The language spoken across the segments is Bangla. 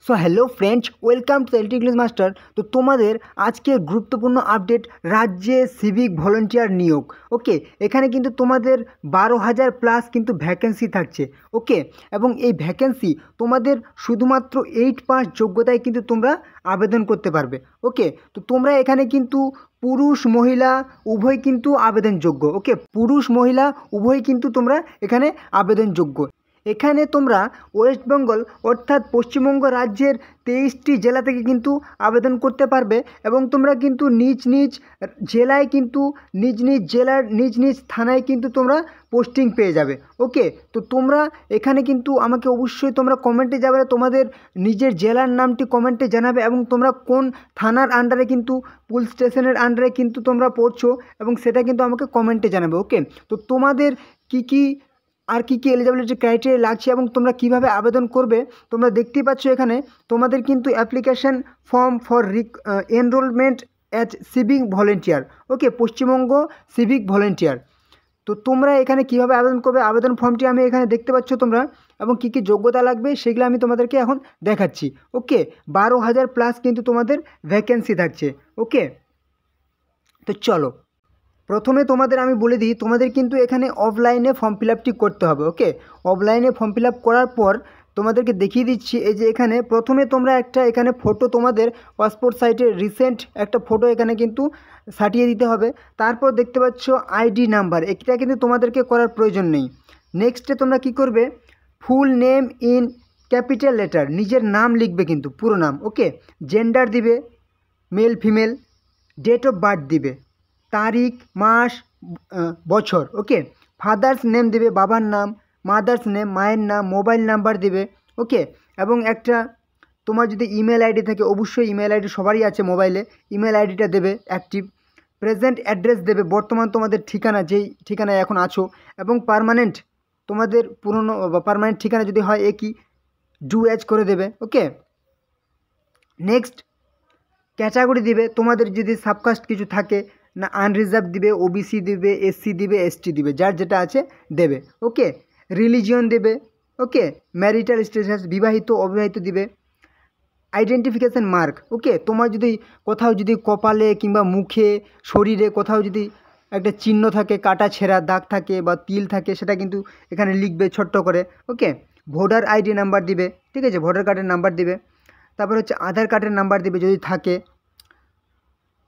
So hello friends, welcome to LT English master. তো তোমাদের আজকের গুরুত্বপূর্ণ আপডেট, রাজ্যে সিভিক ভলেন্টিয়ার নিয়োগ। ওকে, এখানে কিন্তু তোমাদের 12,000 প্লাস কিন্তু ভ্যাকেন্সি থাকছে। ওকে, এবং এই ভ্যাকেন্সি তোমাদের শুধুমাত্র 8 পাস যোগ্যতায় কিন্তু তোমরা আবেদন করতে পারবে। ওকে, তো তোমরা এখানে কিন্তু পুরুষ মহিলা উভয় কিন্তু আবেদনযোগ্য। ওকে, পুরুষ মহিলা উভয় কিন্তু তোমরা এখানে আবেদনযোগ্য। এখানে তোমরা ওয়েস্ট বেঙ্গল অর্থাৎ পশ্চিমবঙ্গ রাজ্যের 23টি জেলা থেকে কিন্তু আবেদন করতে পারবে এবং তোমরা কিন্তু নিজ নিজ জেলায় কিন্তু নিজ নিজ জেলার নিজ নিজ থানায় কিন্তু তোমরা পোস্টিং পেয়ে যাবে। ওকে, তো তোমরা এখানে কিন্তু আমাকে অবশ্যই তোমরা কমেন্টে যাবে, তোমাদের নিজের জেলার নামটি কমেন্টে জানাবে এবং তোমরা কোন থানার আন্ডারে কিন্তু পুলিশ স্টেশনের আন্ডারে কিন্তু তোমরা পড়ছো এবং সেটা কিন্তু আমাকে কমেন্টে জানাবে। ওকে, তো তোমাদের কী এলিজিবিলিটি ক্রাইটেরিয়া লাগছে এবং তোমরা কিভাবে আবেদন করবে তোমরা দেখতেই পাচ্ছ। এখানে তোমাদের কিন্তু application form for enrolment as civic volunteer. Okay, Paschimbanga civic volunteer. তো তোমরা এখানে কিভাবে আবেদন করবে, আবেদন ফর্মটি আমি এখানে দেখতে পাচ্ছ তোমরা, এবং কী কী যোগ্যতা লাগবে সেগুলো আমি তোমাদেরকে এখন দেখাচ্ছি। ওকে, 12,000 প্লাস কিন্তু তোমাদের ভ্যাকেন্সি থাকছে। ওকে, তো চলো প্রথমে তোমাদের আমি বলে দিই, তোমাদের কিন্তু এখানে অফলাইনে ফর্ম ফিল আপটি করতে হবে। ওকে, অফলাইনে ফর্ম ফিল আপ করার পর তোমাদেরকে দেখিয়ে দিচ্ছি। এই যে এখানে প্রথমে তোমরা একটা এখানে ফটো, তোমাদের পাসপোর্ট সাইটের রিসেন্ট একটা ফটো এখানে কিন্তু সাটিয়ে দিতে হবে। তারপর দেখতে পাচ্ছ আইডি নাম্বার, এটা কিন্তু তোমাদেরকে করার প্রয়োজন নেই। নেক্সটে তোমরা কি করবে, full name in capital letter, নিজের নাম লিখবে কিন্তু পুরো নাম। ওকে, জেন্ডার দিবে male female, date of birth দিবে, তারিখ মাস বছর। ওকে, ফাদার্স নেম দিবে বাবার নাম, মাদার্স নেম মায়ের নাম, মোবাইল নাম্বার দিবে। ওকে, এবং একটা তোমার যদি ইমেল আইডি থাকে, অবশ্যই ইমেল আইডি সবারই আছে মোবাইলে, ইমেল আইডিটা দেবে অ্যাক্টিভ। প্রেজেন্ট অ্যাড্রেস দেবে, বর্তমান তোমাদের ঠিকানা যেই ঠিকানায় এখন আছো, এবং পার্মানেন্ট তোমাদের পুরনো বা পার্মানেন্ট ঠিকানা যদি হয় একই, ডু অ্যাজ করে দেবে। ওকে, নেক্সট ক্যাটাগরি দিবে, তোমাদের যদি সাবকাস্ট কিছু থাকে না, আনরিজার্ভ দিবে, ওবিসি দিবে, এসসি দিবে, এসটি দিবে, যার যেটা আছে দেবে। ওকে, রিলিজিয়ন দেবে। ওকে, ম্যারিটাল স্ট্যাটাস, বিবাহিত অবিবাহিত দিবে, আইডেন্টিফিকেশান মার্ক। ওকে, তোমার যদি কোথাও যদি কপালে কিংবা মুখে শরীরে কোথাও যদি একটা চিহ্ন থাকে, কাটা ছেঁড়া দাগ থাকে বা তিল থাকে, সেটা কিন্তু এখানে লিখবে ছোট্ট করে। ওকে, ভোটার আইডি নাম্বার দিবে, ঠিক আছে, ভোটার কার্ডের নাম্বার দিবে। তারপর হচ্ছে আধার কার্ডের নাম্বার দিবে যদি থাকে।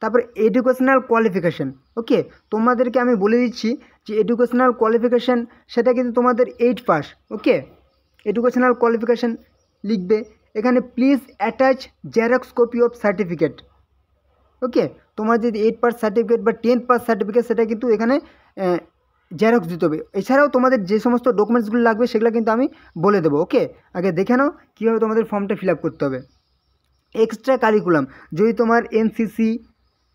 তারপর এডুকেশনাল কোয়ালিফিকেশান। ওকে, তোমাদেরকে আমি বলে দিচ্ছি যে এডুকেশনাল কোয়ালিফিকেশান সেটা কিন্তু তোমাদের 8 পাস। ওকে, এডুকেশনাল কোয়ালিফিকেশান লিখবে এখানে, please attach xerox copy of certificate. Okay, তোমার যদি 8 পাস সার্টিফিকেট বা 10 পাস সার্টিফিকেট সেটা কিন্তু এখানে জেরক্স দিতে হবে। এছাড়াও তোমাদের যে সমস্ত ডকুমেন্টসগুলো লাগবে সেগুলো কিন্তু আমি বলে দেবো। ওকে, আগে দেখে নাও কীভাবে তোমাদের ফর্মটা ফিল আপ করতে হবে। এক্সট্রা কারিকুলাম, যদি তোমার NCC,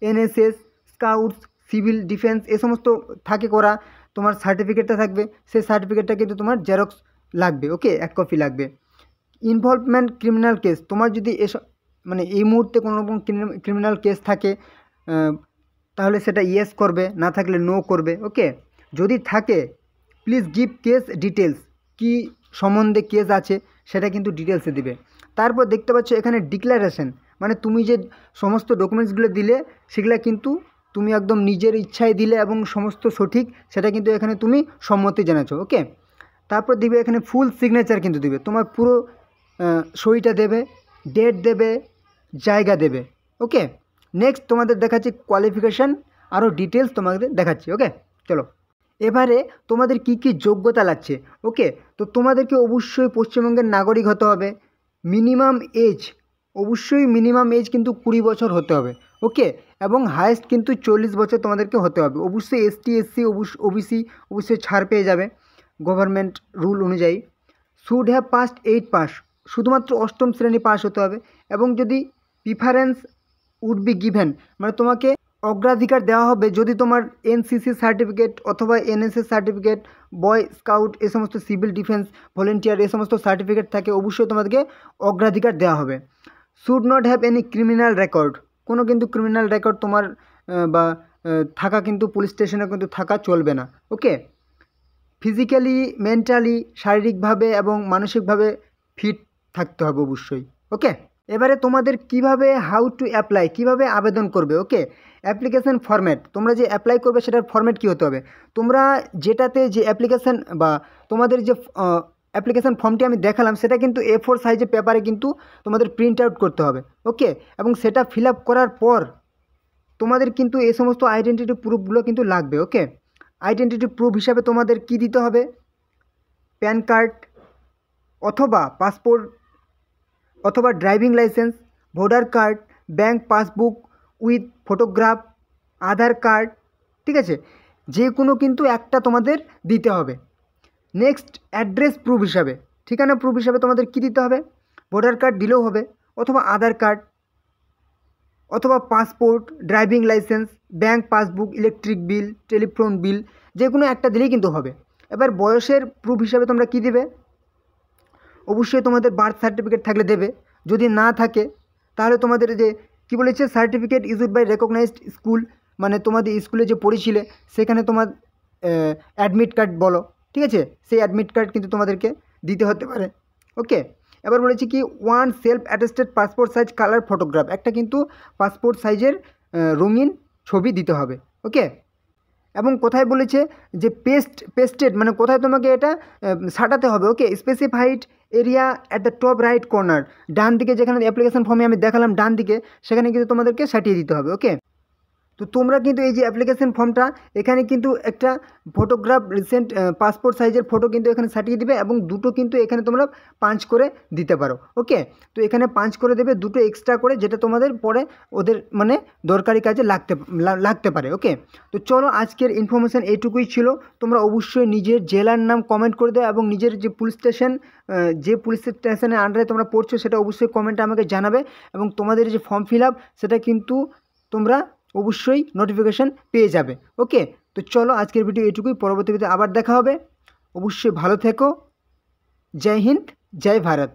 NSS, scouts, civil defence এ সমস্ত থাকে করা, তোমার সার্টিফিকেটটা থাকবে, সেই সার্টিফিকেটটা কিন্তু তোমার জেরক্স লাগবে। ওকে, 1 কপি লাগবে। ইনভলভমেন্ট ক্রিমিনাল কেস, তোমার যদি এসব মানে এই মুহূর্তে কোনো রকম ক্রিমিনাল কেস থাকে তাহলে সেটা ইয়েস করবে, না থাকলে নো করবে। ওকে, যদি থাকে প্লিজ গিভ কেস ডিটেলস, কী সম্বন্ধে কেস আছে সেটা কিন্তু ডিটেলসে দিবে। তারপর দেখতে পাচ্ছ এখানে ডিক্লারেশন, মানে তুমি যে সমস্ত ডকুমেন্টসগুলো দিলে সেগুলো কিন্তু তুমি একদম নিজের ইচ্ছায় দিলে এবং সমস্ত সঠিক, সেটা কিন্তু এখানে তুমি সম্মতি জানাচ্ছ। ওকে, তারপর দিবে এখানে ফুল সিগনেচার কিন্তু দিবে, তোমার পুরো সইটা দেবে, ডেট দেবে, জায়গা দেবে। ওকে, নেক্সট তোমাদের দেখাচ্ছি কোয়ালিফিকেশান, আরও ডিটেলস তোমাদের দেখাচ্ছি। ওকে, চলো এবারে তোমাদের কি কি যোগ্যতা লাগছে। ওকে, তো তোমাদেরকে অবশ্যই পশ্চিমবঙ্গের নাগরিক হতে হবে। মিনিমাম এজ, অবশ্যই মিনিমাম এজ কিন্তু 20 বছর হতে হবে। ওকে, এবং হায়েস্ট কিন্তু 40 বছর তোমাদেরকে হতে হবে। অবশ্যই এসটি এসসি ওবিসি অবশ্যই ছাড় পেয়ে যাবে গভর্নমেন্ট রুল অনুযায়ী। শুড হ্যাভ পাস্ট 8 পাস, শুধুমাত্র 8ম শ্রেণী পাস হতে হবে। এবং যদি প্রিফারেন্স উড বি গিভেন, মানে তোমাকে অগ্রাধিকার দেওয়া হবে যদি তোমার এনসিসি সার্টিফিকেট অথবা এনএসএস সার্টিফিকেট, বয় স্কাউট এ সমস্ত সিভিল ডিফেন্স ভলেন্টিয়ার এ সমস্ত সার্টিফিকেট থাকে, অবশ্যই তোমাদেরকে অগ্রাধিকার দেওয়া হবে। Should not have any criminal record, কোনো কিন্তু ক্রিমিনাল রেকর্ড তোমার বা থাকা কিন্তু পুলিশ স্টেশনে কিন্তু থাকা চলবে না। ওকে, ফিজিক্যালি মেন্টালি শারীরিকভাবে এবং মানসিকভাবে ফিট থাকতে হবে অবশ্যই। ওকে, এবারে তোমাদের কিভাবে হাউ টু অ্যাপ্লাই, কিভাবে আবেদন করবে। ওকে, অ্যাপ্লিকেশন ফরম্যাট, তোমরা যে অ্যাপ্লাই করবে সেটার ফরম্যাট কী হতে হবে। তোমরা যেটাতে যে অ্যাপ্লিকেশান বা তোমাদের যে অ্যাপ্লিকেশান ফর্মটি আমি দেখালাম সেটা কিন্তু A4 সাইজের পেপারে কিন্তু তোমাদের প্রিন্ট আউট করতে হবে। ওকে, এবং সেটা ফিল আপ করার পর তোমাদের কিন্তু এই সমস্ত আইডেন্টিটি প্রুফগুলো কিন্তু লাগবে। ওকে, আইডেন্টিটি প্রুফ হিসাবে তোমাদের কি দিতে হবে, প্যান কার্ড অথবা পাসপোর্ট অথবা driving licence, voter card, bank passbook with photograph, Aadhaar card, ঠিক আছে, যে কোনো কিন্তু একটা তোমাদের দিতে হবে। নেক্সট অ্যাড্রেস প্রুফ হিসাবে, ঠিকানা প্রুফ হিসাবে তোমাদের কী দিতে হবে, ভোটার কার্ড দিলেও হবে অথবা আধার কার্ড অথবা passport, driving licence, bank passbook, electric bill, telephone bill, যে কোনো একটা দিলেই কিন্তু হবে। এবার বয়সের প্রুফ হিসাবে তোমরা কী দেবে, অবশ্যই তোমাদের বার্থ সার্টিফিকেট থাকলে দেবে, যদি না থাকে তাহলে তোমাদের যে কী বলেছে certificate issued by recognised school, মানে তোমাদের স্কুলে যে পড়েছিলে সেখানে তোমার অ্যাডমিট কার্ড বলো, ঠিক আছে, সেই অ্যাডমিট কার্ড কিন্তু তোমাদেরকে দিতে হতে পারে। ওকে, এবার বলেছি কি one self attested passport size colour photograph, একটা কিন্তু পাসপোর্ট সাইজের রঙিন ছবি দিতে হবে। ওকে, এবং কোথায় বলেছে যে পেস্টেড মানে কোথায় তোমাকে এটা সাটাতে হবে। Okay, specified area at the top right corner, ডান দিকে যেখানে অ্যাপ্লিকেশন ফর্মে আমি দেখালাম ডান দিকে, সেখানে কিন্তু তোমাদেরকে সাটিয়ে দিতে হবে। ওকে, তো তোমরা কিন্তু এই যে অ্যাপ্লিকেশন ফর্মটা এখানে কিন্তু একটা ফটোগ্রাফ রিসেন্ট পাসপোর্ট সাইজের ফটো কিন্তু এখানে সাটিয়ে দিবে এবং দুটো কিন্তু এখানে তোমরা পাঞ্চ করে দিতে পারো। ওকে, তো এখানে পাঞ্চ করে দেবে দুটো এক্সট্রা করে, যেটা তোমাদের পরে ওদের মানে দরকারি কাজে লাগতে পারে। ওকে, তো চলো আজকের ইনফরমেশান এইটুকুই ছিল। তোমরা অবশ্যই নিজের জেলার নাম কমেন্ট করে দেবে এবং নিজের যে পুলিশ স্টেশন, যে পুলিশ স্টেশনের আন্ডারে তোমরা পড়ছো সেটা অবশ্যই কমেন্টে আমাকে জানাবে এবং তোমাদের যে ফর্ম ফিল আপ সেটা কিন্তু তোমরা অবশ্যই নোটিফিকেশান পেয়ে যাবে। ওকে, তো চলো আজকের ভিডিও এটুকুই, পরবর্তী ভিডিওতে আবার দেখা হবে। অবশ্যই ভালো থেকো। জয় হিন্দ, জয় ভারত।